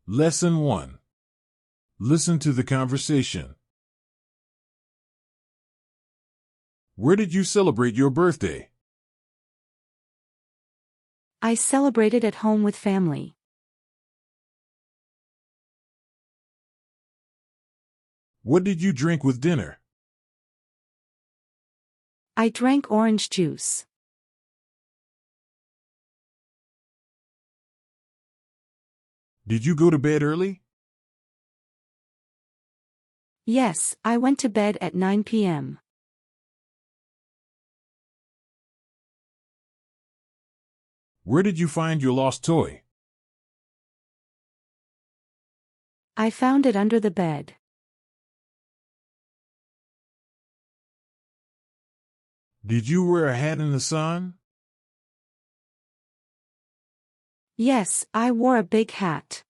Lesson 1. Listen to the conversation. Where did you celebrate your birthday? I celebrated at home with family. What did you drink with dinner? I drank orange juice. Did you go to bed early? Yes, I went to bed at 9 p.m. Where did you find your lost toy? I found it under the bed. Did you wear a hat in the sun? Yes, I wore a big hat.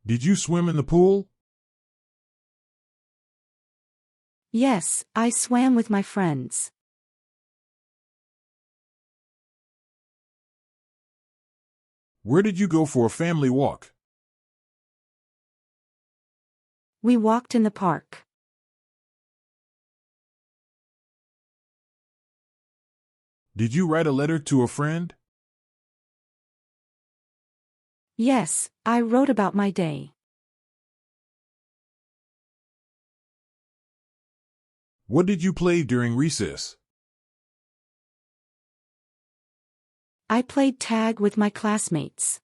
Did you swim in the pool? Yes, I swam with my friends. Where did you go for a family walk? We walked in the park. Did you write a letter to a friend? Yes, I wrote about my day. What did you play during recess? I played tag with my classmates.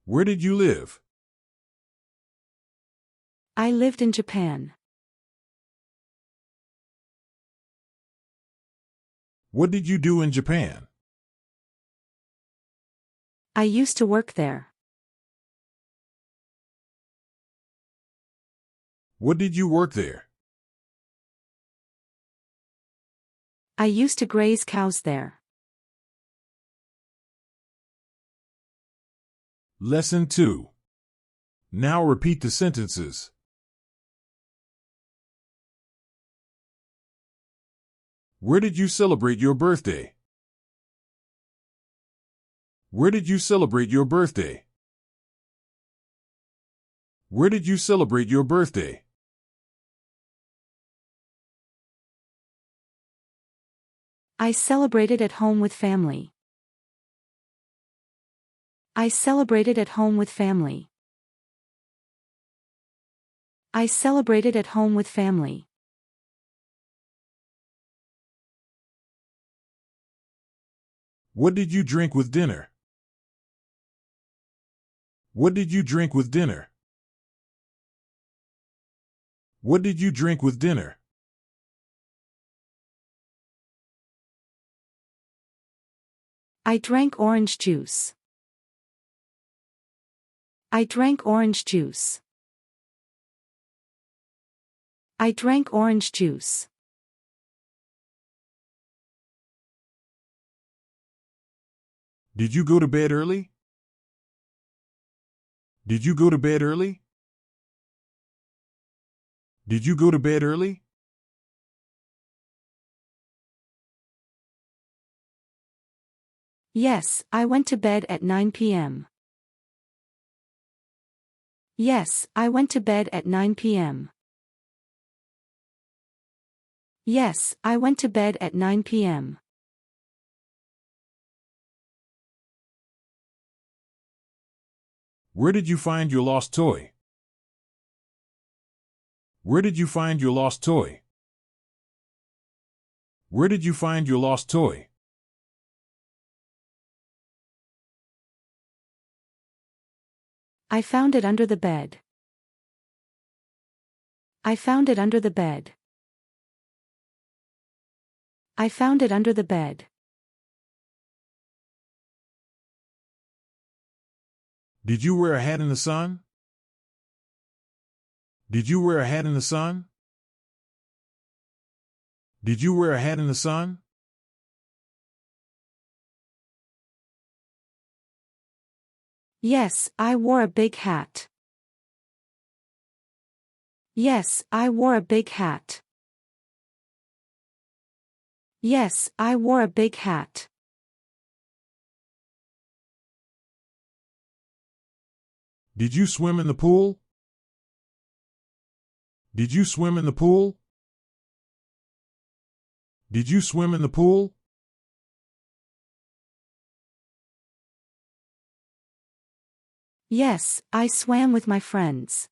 Where did you live? I lived in Japan. What did you do in Japan? I used to work there. What did you work there? I used to graze cows there. Lesson 2. Now repeat the sentences. Where did you celebrate your birthday? Where did you celebrate your birthday? Where did you celebrate your birthday? I celebrated at home with family. I celebrated at home with family. I celebrated at home with family. What did you drink with dinner? What did you drink with dinner? What did you drink with dinner? I drank orange juice. I drank orange juice. I drank orange juice. Did you go to bed early? Did you go to bed early? Did you go to bed early? Yes, I went to bed at 9 p.m. Yes, I went to bed at 9 p.m. Yes, I went to bed at 9 p.m. Where did you find your lost toy? Where did you find your lost toy? Where did you find your lost toy? I found it under the bed. I found it under the bed. I found it under the bed. Did you wear a hat in the sun? Did you wear a hat in the sun? Did you wear a hat in the sun? Yes, I wore a big hat. Yes, I wore a big hat. Yes, I wore a big hat. Did you swim in the pool? Did you swim in the pool? Did you swim in the pool? Yes, I swam with my friends.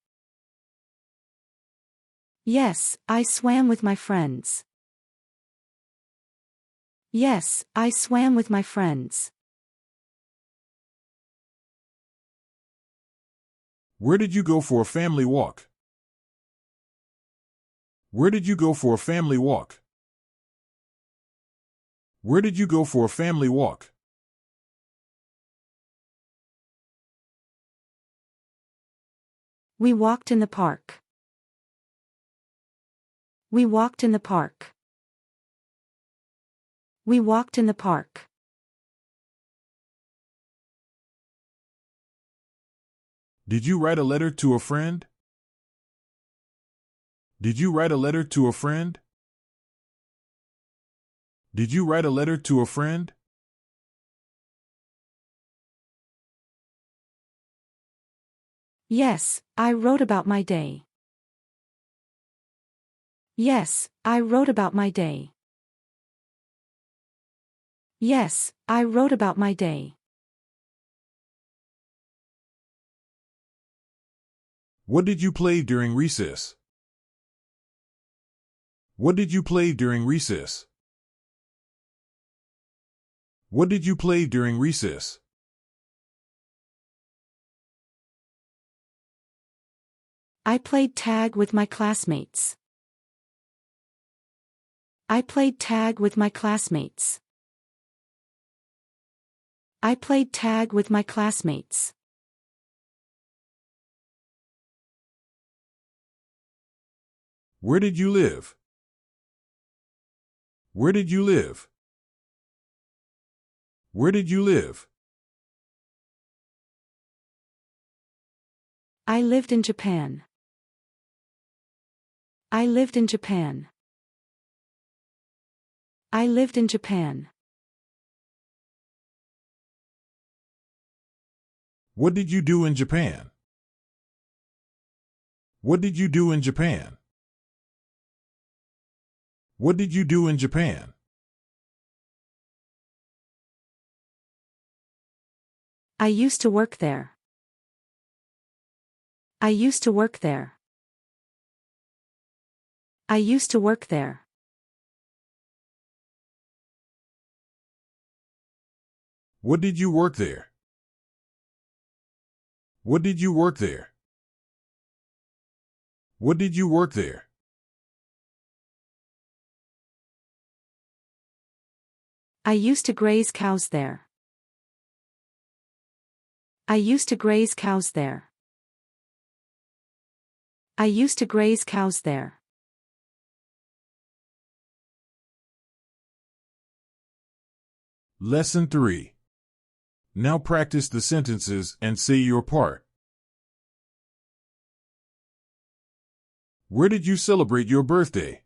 Yes, I swam with my friends. Yes, I swam with my friends. Where did you go for a family walk? Where did you go for a family walk? Where did you go for a family walk? We walked in the park. We walked in the park. We walked in the park. Did you write a letter to a friend? Did you write a letter to a friend? Did you write a letter to a friend? Yes, I wrote about my day. Yes, I wrote about my day. Yes, I wrote about my day. What did you play during recess? What did you play during recess? What did you play during recess? I played tag with my classmates. I played tag with my classmates. I played tag with my classmates. Where did you live? Where did you live? Where did you live? I lived in Japan. I lived in Japan. I lived in Japan. What did you do in Japan? What did you do in Japan? What did you do in Japan? I used to work there. I used to work there. I used to work there. What did you work there? What did you work there? What did you work there? I used to graze cows there. I used to graze cows there. I used to graze cows there. Lesson 3. Now practice the sentences and say your part. Where did you celebrate your birthday?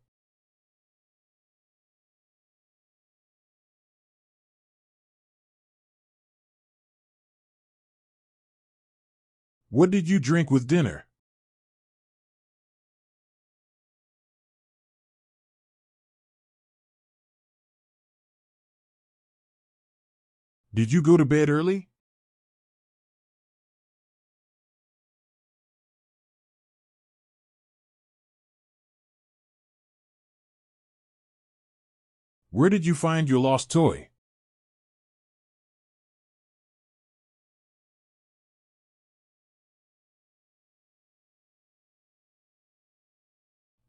What did you drink with dinner? Did you go to bed early? Where did you find your lost toy?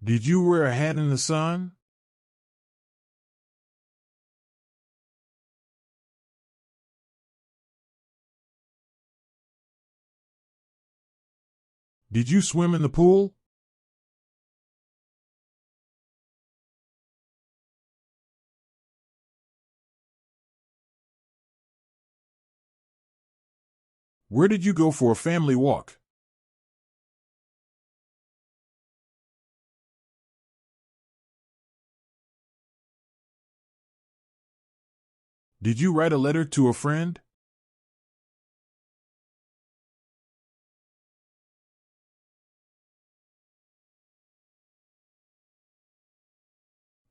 Did you wear a hat in the sun? Did you swim in the pool? Where did you go for a family walk? Did you write a letter to a friend?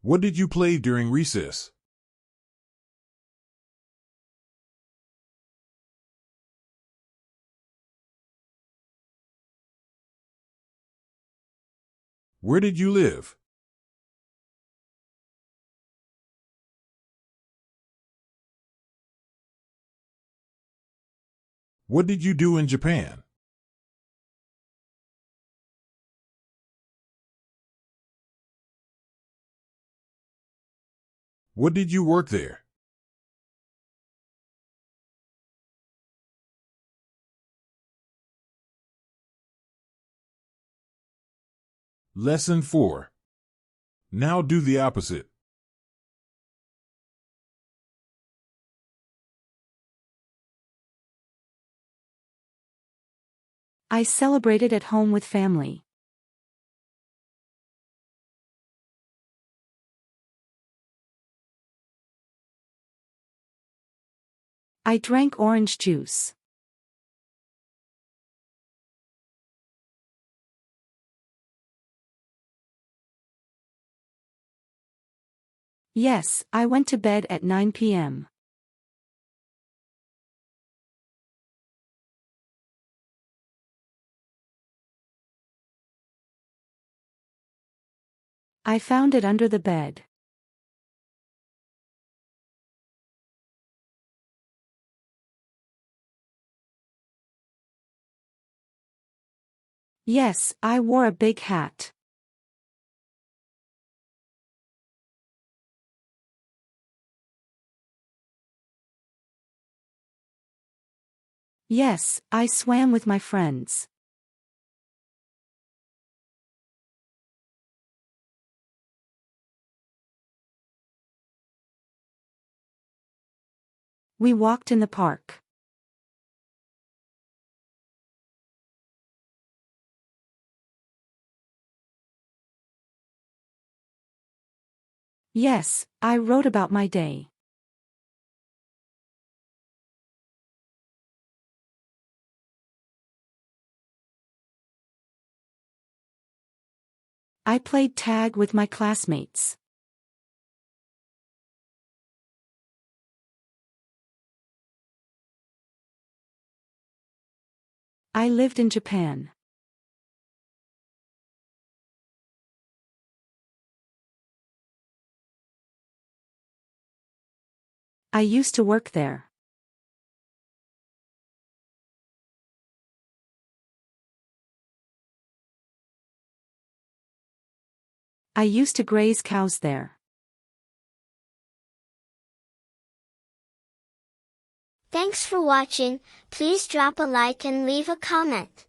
What did you play during recess? Where did you live? What did you do in Japan? What did you work there? Lesson 4. Now do the opposite. I celebrated at home with family. I drank orange juice. Yes, I went to bed at 9 p.m. I found it under the bed. Yes, I wore a big hat. Yes, I swam with my friends. We walked in the park. Yes, I wrote about my day. I played tag with my classmates. I lived in Japan. I used to work there. I used to graze cows there. Thanks for watching. Please drop a like and leave a comment.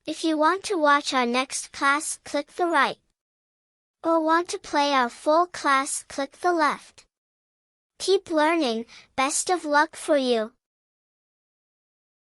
If you want to watch our next class, click the right. Or want to play our full class, click the left. Keep learning, best of luck for you.